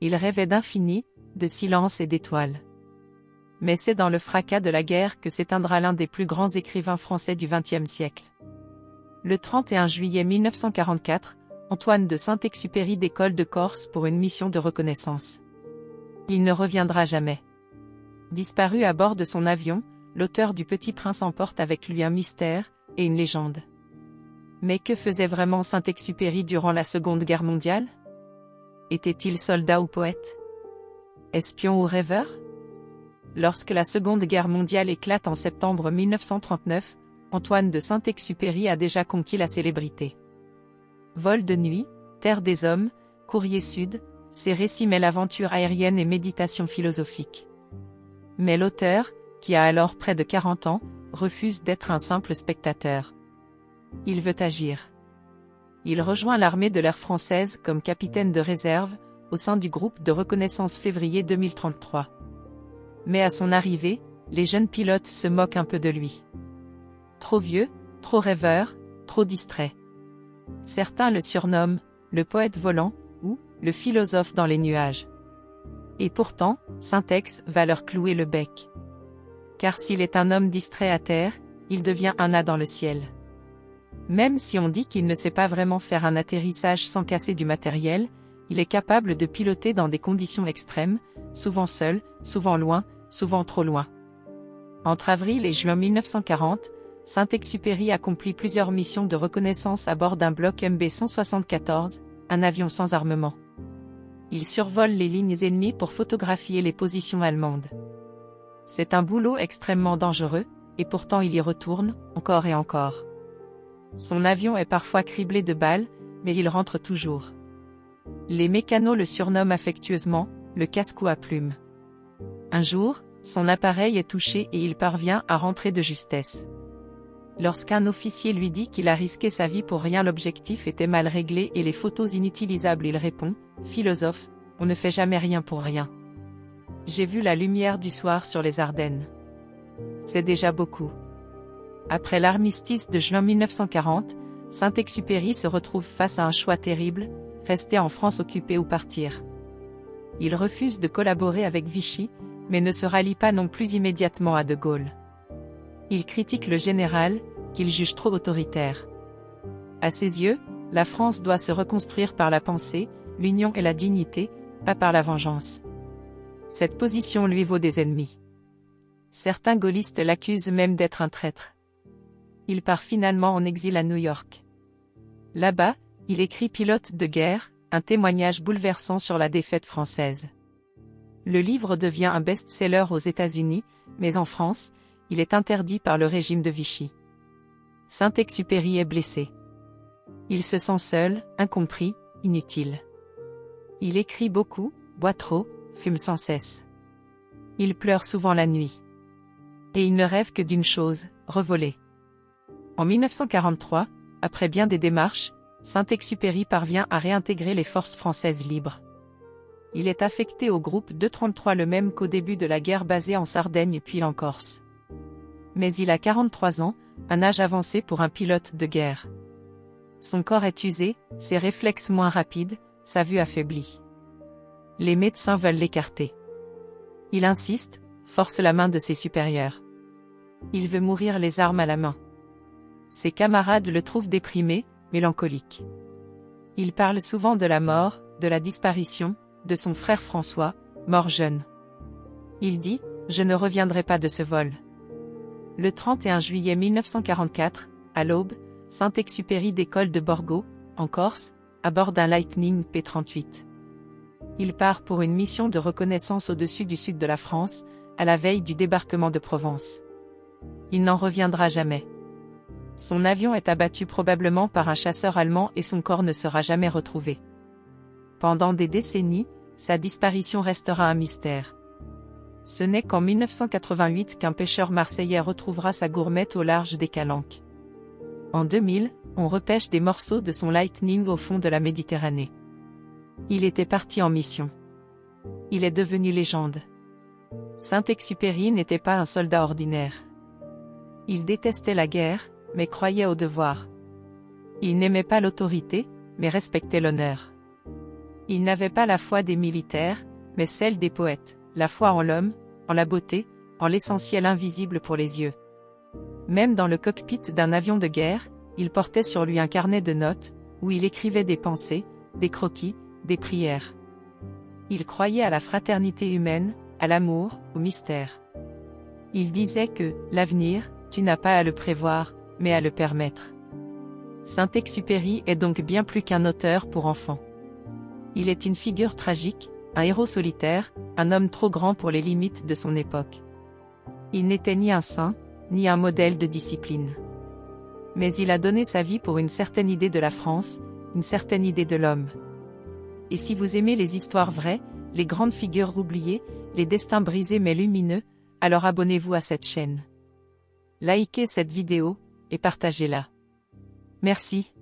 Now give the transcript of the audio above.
Il rêvait d'infini, de silence et d'étoiles. Mais c'est dans le fracas de la guerre que s'éteindra l'un des plus grands écrivains français du XXe siècle. Le 31 juillet 1944, Antoine de Saint-Exupéry décolle de Corse pour une mission de reconnaissance. Il ne reviendra jamais. Disparu à bord de son avion, l'auteur du Petit Prince emporte avec lui un mystère et une légende. Mais que faisait vraiment Saint-Exupéry durant la Seconde Guerre mondiale? Était-il soldat ou poète? Espion ou rêveur? Lorsque la Seconde Guerre mondiale éclate en septembre 1939, Antoine de Saint-Exupéry a déjà conquis la célébrité. Vol de nuit, Terre des hommes, Courrier Sud, ses récits mêlent aventure aérienne et méditation philosophique. Mais l'auteur, qui a alors près de 40 ans, refuse d'être un simple spectateur. Il veut agir. Il rejoint l'armée de l'air française comme capitaine de réserve, au sein du groupe de reconnaissance février 2033. Mais à son arrivée, les jeunes pilotes se moquent un peu de lui. Trop vieux, trop rêveur, trop distrait. Certains le surnomment « le poète volant » ou « le philosophe dans les nuages ». Et pourtant, Saint-Ex va leur clouer le bec. Car s'il est un homme distrait à terre, il devient un as dans le ciel. Même si on dit qu'il ne sait pas vraiment faire un atterrissage sans casser du matériel, il est capable de piloter dans des conditions extrêmes, souvent seul, souvent loin, souvent trop loin. Entre avril et juin 1940, Saint-Exupéry accomplit plusieurs missions de reconnaissance à bord d'un bloc MB-174, un avion sans armement. Il survole les lignes ennemies pour photographier les positions allemandes. C'est un boulot extrêmement dangereux, et pourtant il y retourne, encore et encore. Son avion est parfois criblé de balles, mais il rentre toujours. Les mécanos le surnomment affectueusement « le casse-cou à plumes ». Un jour, son appareil est touché et il parvient à rentrer de justesse. Lorsqu'un officier lui dit qu'il a risqué sa vie pour rien, l'objectif était mal réglé et les photos inutilisables, il répond « Philosophe, on ne fait jamais rien pour rien. J'ai vu la lumière du soir sur les Ardennes. C'est déjà beaucoup ». Après l'armistice de juin 1940, Saint-Exupéry se retrouve face à un choix terrible, rester en France occupée ou partir. Il refuse de collaborer avec Vichy, mais ne se rallie pas non plus immédiatement à De Gaulle. Il critique le général, qu'il juge trop autoritaire. À ses yeux, la France doit se reconstruire par la pensée, l'union et la dignité, pas par la vengeance. Cette position lui vaut des ennemis. Certains gaullistes l'accusent même d'être un traître. Il part finalement en exil à New York. Là-bas, il écrit Pilote de guerre, un témoignage bouleversant sur la défaite française. Le livre devient un best-seller aux États-Unis, mais en France, il est interdit par le régime de Vichy. Saint-Exupéry est blessé. Il se sent seul, incompris, inutile. Il écrit beaucoup, boit trop, fume sans cesse. Il pleure souvent la nuit. Et il ne rêve que d'une chose, revoler. En 1943, après bien des démarches, Saint-Exupéry parvient à réintégrer les forces françaises libres. Il est affecté au groupe 233, le même qu'au début de la guerre, basé en Sardaigne puis en Corse. Mais il a 43 ans, un âge avancé pour un pilote de guerre. Son corps est usé, ses réflexes moins rapides, sa vue affaiblie. Les médecins veulent l'écarter. Il insiste, force la main de ses supérieurs. Il veut mourir les armes à la main. Ses camarades le trouvent déprimé, mélancolique. Il parle souvent de la mort, de la disparition, de son frère François, mort jeune. Il dit « Je ne reviendrai pas de ce vol ». Le 31 juillet 1944, à l'aube, Saint-Exupéry décolle de Borgo, en Corse, à bord d'un Lightning P-38. Il part pour une mission de reconnaissance au-dessus du sud de la France, à la veille du débarquement de Provence. Il n'en reviendra jamais. Son avion est abattu probablement par un chasseur allemand et son corps ne sera jamais retrouvé. Pendant des décennies, sa disparition restera un mystère. Ce n'est qu'en 1988 qu'un pêcheur marseillais retrouvera sa gourmette au large des Calanques. En 2000, on repêche des morceaux de son Lightning au fond de la Méditerranée. Il était parti en mission. Il est devenu légende. Saint-Exupéry n'était pas un soldat ordinaire. Il détestait la guerre, mais croyait au devoir. Il n'aimait pas l'autorité, mais respectait l'honneur. Il n'avait pas la foi des militaires, mais celle des poètes, la foi en l'homme, en la beauté, en l'essentiel invisible pour les yeux. Même dans le cockpit d'un avion de guerre, il portait sur lui un carnet de notes, où il écrivait des pensées, des croquis, des prières. Il croyait à la fraternité humaine, à l'amour, au mystère. Il disait que, l'avenir, tu n'as pas à le prévoir, mais à le permettre. Saint-Exupéry est donc bien plus qu'un auteur pour enfants. Il est une figure tragique, un héros solitaire, un homme trop grand pour les limites de son époque. Il n'était ni un saint, ni un modèle de discipline. Mais il a donné sa vie pour une certaine idée de la France, une certaine idée de l'homme. Et si vous aimez les histoires vraies, les grandes figures oubliées, les destins brisés mais lumineux, alors abonnez-vous à cette chaîne. Likez cette vidéo, et partagez-la. Merci.